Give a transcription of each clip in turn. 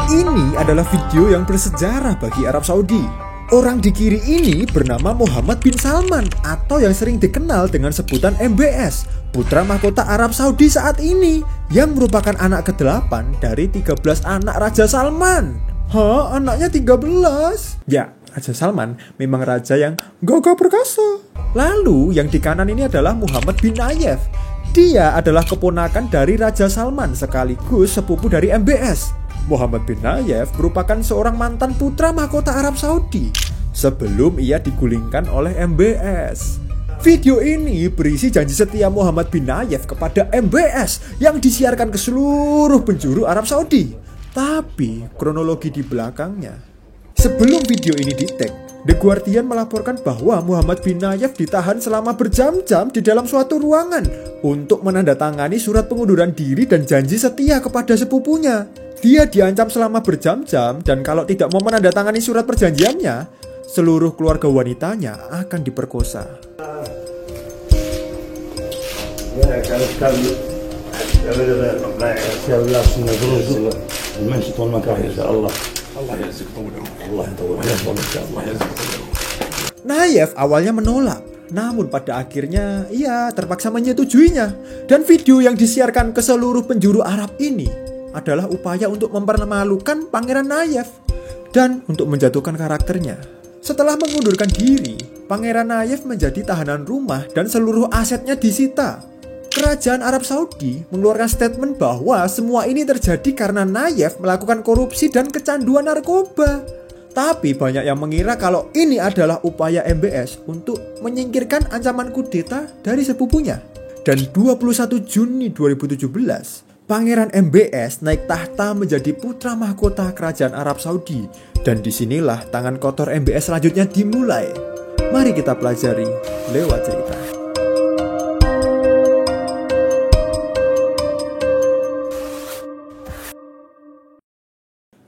Ini adalah video yang bersejarah bagi Arab Saudi. Orang di kiri ini bernama Muhammad bin Salman atau yang sering dikenal dengan sebutan MBS, putra mahkota Arab Saudi saat ini, yang merupakan anak ke-8 dari 13 anak Raja Salman. Hah? Anaknya 13? Ya, Raja Salman memang raja yang gagah perkasa. Lalu yang di kanan ini adalah Muhammad bin Nayef. Dia adalah keponakan dari Raja Salman sekaligus sepupu dari MBS. Muhammad bin Nayef merupakan seorang mantan putra mahkota Arab Saudi sebelum ia digulingkan oleh MBS. Video ini berisi janji setia Muhammad bin Nayef kepada MBS yang disiarkan ke seluruh penjuru Arab Saudi. Tapi kronologi di belakangnya. Sebelum video ini di-tag, The Guardian melaporkan bahwa Muhammad bin Nayef ditahan selama berjam-jam di dalam suatu ruangan untuk menandatangani surat pengunduran diri dan janji setia kepada sepupunya. Dia diancam selama berjam-jam dan kalau tidak mau menandatangani surat perjanjiannya, seluruh keluarga wanitanya akan diperkosa. Nayef awalnya menolak, namun pada akhirnya ia terpaksa menyetujuinya. Dan video yang disiarkan ke seluruh penjuru Arab ini adalah upaya untuk mempermalukan Pangeran Nayef dan untuk menjatuhkan karakternya. Setelah mengundurkan diri, Pangeran Nayef menjadi tahanan rumah dan seluruh asetnya disita. Kerajaan Arab Saudi mengeluarkan statement bahwa semua ini terjadi karena Nayef melakukan korupsi dan kecanduan narkoba. Tapi banyak yang mengira kalau ini adalah upaya MBS untuk menyingkirkan ancaman kudeta dari sepupunya. Dan 21 Juni 2017, Pangeran MBS naik tahta menjadi putra mahkota kerajaan Arab Saudi. Dan disinilah tangan kotor MBS selanjutnya dimulai. Mari kita pelajari lewat cerita.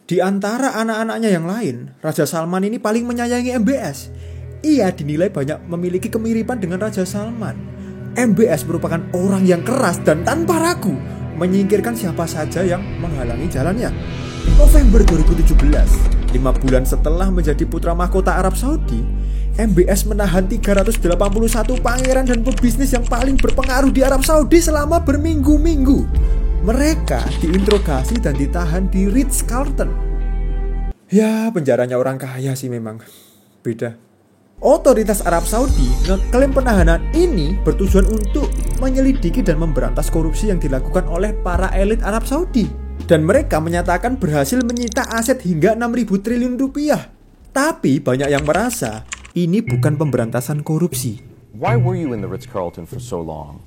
Di antara anak-anaknya yang lain, Raja Salman ini paling menyayangi MBS. Ia dinilai banyak memiliki kemiripan dengan Raja Salman. MBS merupakan orang yang keras dan tanpa ragu menyingkirkan siapa saja yang menghalangi jalannya. November 2017, 5 bulan setelah menjadi putra mahkota Arab Saudi, MBS menahan 381 pangeran dan pebisnis yang paling berpengaruh di Arab Saudi selama berminggu-minggu. Mereka diinterogasi dan ditahan di Ritz-Carlton. Ya, penjaranya orang kaya sih memang. Beda. Otoritas Arab Saudi ngeklaim penahanan ini bertujuan untuk menyelidiki dan memberantas korupsi yang dilakukan oleh para elit Arab Saudi. Dan mereka menyatakan berhasil menyita aset hingga 6.000 triliun rupiah. Tapi banyak yang merasa ini bukan pemberantasan korupsi. Why were you in the Ritz-Carlton for so long?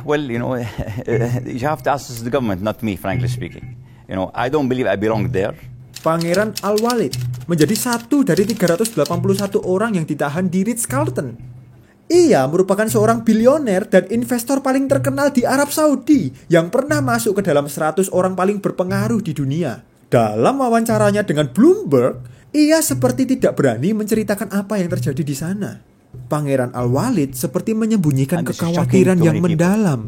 Well, you have to ask the government, not me, frankly speaking. I don't believe I belong there. Pangeran Al-Walid menjadi satu dari 381 orang yang ditahan di Ritz-Carlton. Ia merupakan seorang bilioner dan investor paling terkenal di Arab Saudi yang pernah masuk ke dalam 100 orang paling berpengaruh di dunia. Dalam wawancaranya dengan Bloomberg, ia seperti tidak berani menceritakan apa yang terjadi di sana. Pangeran Al-Walid seperti menyembunyikan kekhawatiran yang mendalam.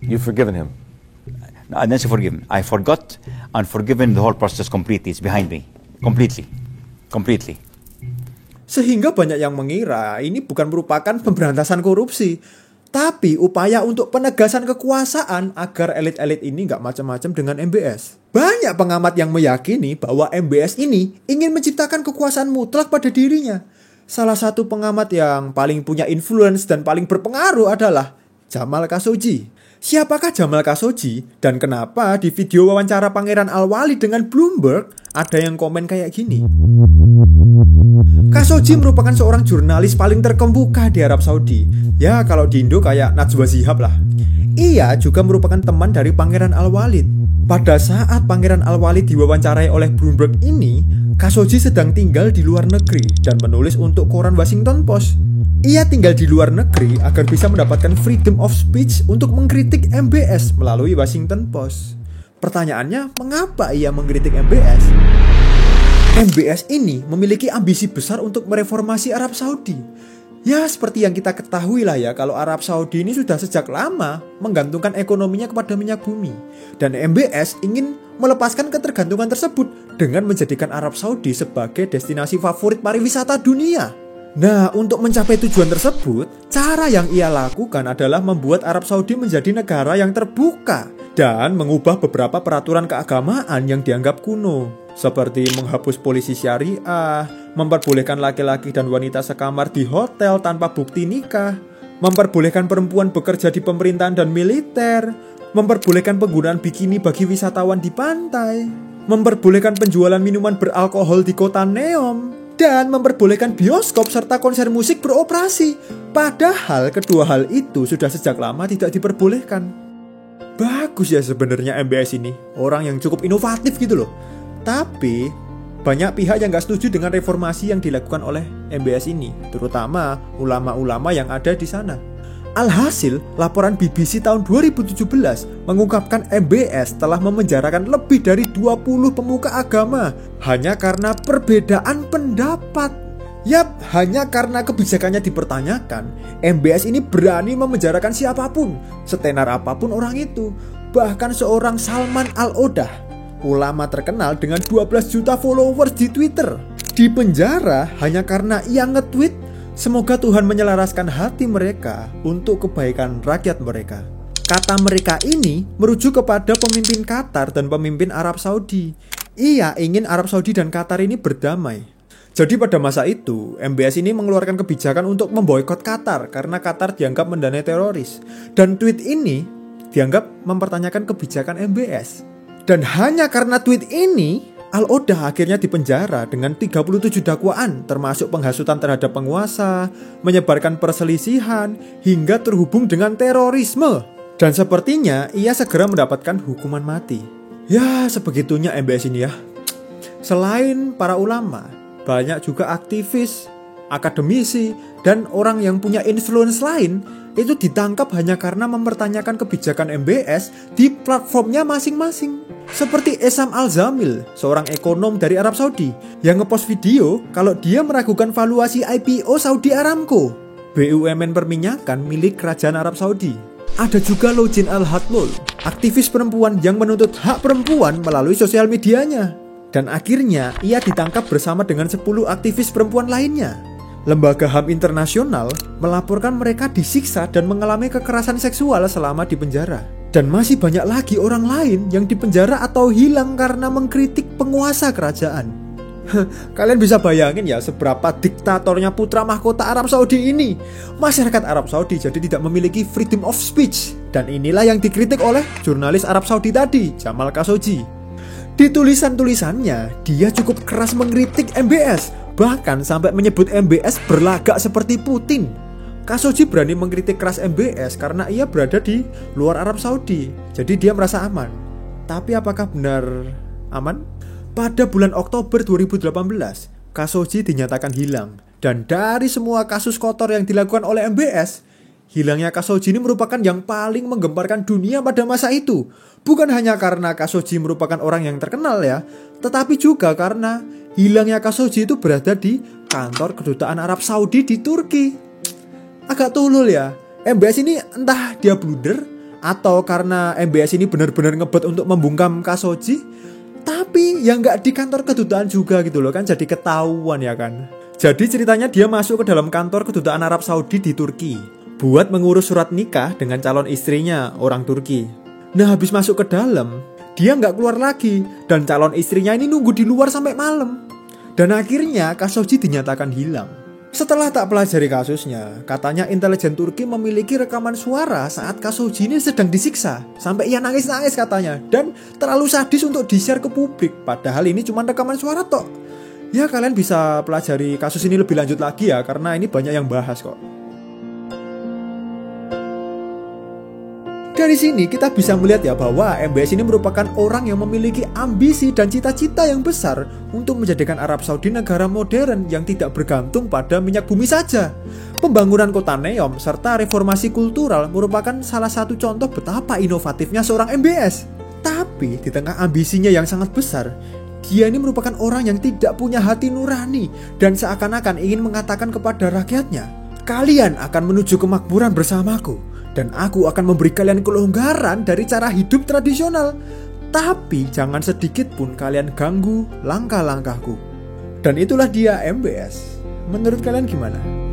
You've forgiven him? I didn't forgive him. I forgot and forgiven the whole process completely. It's behind me. Completely. Sehingga banyak yang mengira ini bukan merupakan pemberantasan korupsi, tapi upaya untuk penegasan kekuasaan agar elit-elit ini nggak macam-macam dengan MBS. Banyak pengamat yang meyakini bahwa MBS ini ingin menciptakan kekuasaan mutlak pada dirinya. Salah satu pengamat yang paling punya influence dan paling berpengaruh adalah Jamal Khashoggi. Siapakah Jamal Khashoggi dan kenapa di video wawancara Pangeran Al-Walid dengan Bloomberg ada yang komen kayak gini? Khashoggi merupakan seorang jurnalis paling terkemuka di Arab Saudi. Ya kalau di Indo kayak Najwa Shihab lah. Ia juga merupakan teman dari Pangeran Al-Walid. Pada saat Pangeran Al-Walid diwawancarai oleh Bloomberg ini, Khashoggi sedang tinggal di luar negeri dan menulis untuk koran Washington Post. Ia tinggal di luar negeri agar bisa mendapatkan freedom of speech untuk mengkritik MBS melalui Washington Post. Pertanyaannya, mengapa ia mengkritik MBS? MBS ini memiliki ambisi besar untuk mereformasi Arab Saudi. Ya, seperti yang kita ketahui lah ya, kalau Arab Saudi ini sudah sejak lama menggantungkan ekonominya kepada minyak bumi. Dan MBS ingin melepaskan ketergantungan tersebut dengan menjadikan Arab Saudi sebagai destinasi favorit pariwisata dunia. Nah, untuk mencapai tujuan tersebut, cara yang ia lakukan adalah membuat Arab Saudi menjadi negara yang terbuka dan mengubah beberapa peraturan keagamaan yang dianggap kuno, seperti menghapus polisi syariah, memperbolehkan laki-laki dan wanita sekamar di hotel tanpa bukti nikah, memperbolehkan perempuan bekerja di pemerintahan dan militer, memperbolehkan penggunaan bikini bagi wisatawan di pantai, memperbolehkan penjualan minuman beralkohol di kota Neom, dan memperbolehkan bioskop serta konser musik beroperasi. Padahal kedua hal itu sudah sejak lama tidak diperbolehkan. Bagus ya sebenarnya MBS ini, orang yang cukup inovatif gitu loh. Tapi banyak pihak yang gak setuju dengan reformasi yang dilakukan oleh MBS ini, terutama ulama-ulama yang ada di sana. Alhasil, laporan BBC tahun 2017 mengungkapkan MBS telah memenjarakan lebih dari 20 pemuka agama hanya karena perbedaan pendapat. Yap, hanya karena kebijakannya dipertanyakan, MBS ini berani memenjarakan siapapun, setenar apapun orang itu. Bahkan seorang Salman Al-Odah, ulama terkenal dengan 12 juta followers di Twitter, dipenjara hanya karena ia nge-tweet, "Semoga Tuhan menyelaraskan hati mereka untuk kebaikan rakyat mereka." Kata mereka ini merujuk kepada pemimpin Qatar dan pemimpin Arab Saudi. Ia ingin Arab Saudi dan Qatar ini berdamai. Jadi pada masa itu, MBS ini mengeluarkan kebijakan untuk memboikot Qatar karena Qatar dianggap mendanai teroris. Dan tweet ini dianggap mempertanyakan kebijakan MBS. Dan hanya karena tweet ini, Al-Odah akhirnya dipenjara dengan 37 dakwaan, termasuk penghasutan terhadap penguasa, menyebarkan perselisihan, hingga terhubung dengan terorisme. Dan sepertinya ia segera mendapatkan hukuman mati. Ya, sebegitunya MBS ini ya. Selain para ulama, banyak juga aktivis, akademisi, dan orang yang punya influence lain itu ditangkap hanya karena mempertanyakan kebijakan MBS di platformnya masing-masing. Seperti Essam Al-Zamil, seorang ekonom dari Arab Saudi, yang ngepost video kalau dia meragukan valuasi IPO Saudi Aramco, BUMN perminyakan milik kerajaan Arab Saudi. Ada juga Lojin Al-Hatlul, aktivis perempuan yang menuntut hak perempuan melalui sosial medianya. Dan akhirnya ia ditangkap bersama dengan 10 aktivis perempuan lainnya. Lembaga HAM internasional melaporkan mereka disiksa dan mengalami kekerasan seksual selama di penjara. Dan masih banyak lagi orang lain yang dipenjara atau hilang karena mengkritik penguasa kerajaan. Kalian bisa bayangin ya seberapa diktatornya putra mahkota Arab Saudi ini. Masyarakat Arab Saudi jadi tidak memiliki freedom of speech. Dan inilah yang dikritik oleh jurnalis Arab Saudi tadi, Jamal Khashoggi. Di tulisan-tulisannya, dia cukup keras mengkritik MBS, bahkan sampai menyebut MBS berlagak seperti Putin. Khashoggi berani mengkritik keras MBS karena ia berada di luar Arab Saudi, jadi dia merasa aman. Tapi apakah benar aman? Pada bulan Oktober 2018, Khashoggi dinyatakan hilang. Dan dari semua kasus kotor yang dilakukan oleh MBS, hilangnya Khashoggi ini merupakan yang paling menggemparkan dunia pada masa itu. Bukan hanya karena Khashoggi merupakan orang yang terkenal ya, tetapi juga karena hilangnya Khashoggi itu berada di kantor kedutaan Arab Saudi di Turki. Agak tulul ya, MBS ini entah dia blunder atau karena MBS ini benar-benar ngebet untuk membungkam Khashoggi, tapi yang nggak di kantor kedutaan juga gitu loh kan, jadi ketahuan ya kan. Jadi ceritanya dia masuk ke dalam kantor kedutaan Arab Saudi di Turki buat mengurus surat nikah dengan calon istrinya orang Turki. Nah habis masuk ke dalam, dia nggak keluar lagi dan calon istrinya ini nunggu di luar sampai malam. Dan akhirnya Khashoggi dinyatakan hilang. Setelah tak pelajari kasusnya, katanya intelijen Turki memiliki rekaman suara saat Khashoggi ini sedang disiksa. Sampai ia nangis-nangis katanya, dan terlalu sadis untuk di-share ke publik. Padahal ini cuma rekaman suara tok. Ya kalian bisa pelajari kasus ini lebih lanjut lagi ya, karena ini banyak yang bahas kok. Dari sini kita bisa melihat ya bahwa MBS ini merupakan orang yang memiliki ambisi dan cita-cita yang besar untuk menjadikan Arab Saudi negara modern yang tidak bergantung pada minyak bumi saja. Pembangunan kota Neom serta reformasi kultural merupakan salah satu contoh betapa inovatifnya seorang MBS. Tapi di tengah ambisinya yang sangat besar, dia ini merupakan orang yang tidak punya hati nurani dan seakan-akan ingin mengatakan kepada rakyatnya, "Kalian akan menuju kemakmuran bersamaku. Dan aku akan memberi kalian kelonggaran dari cara hidup tradisional." Tapi jangan sedikit pun kalian ganggu langkah-langkahku. Dan itulah dia MBS. Menurut kalian gimana?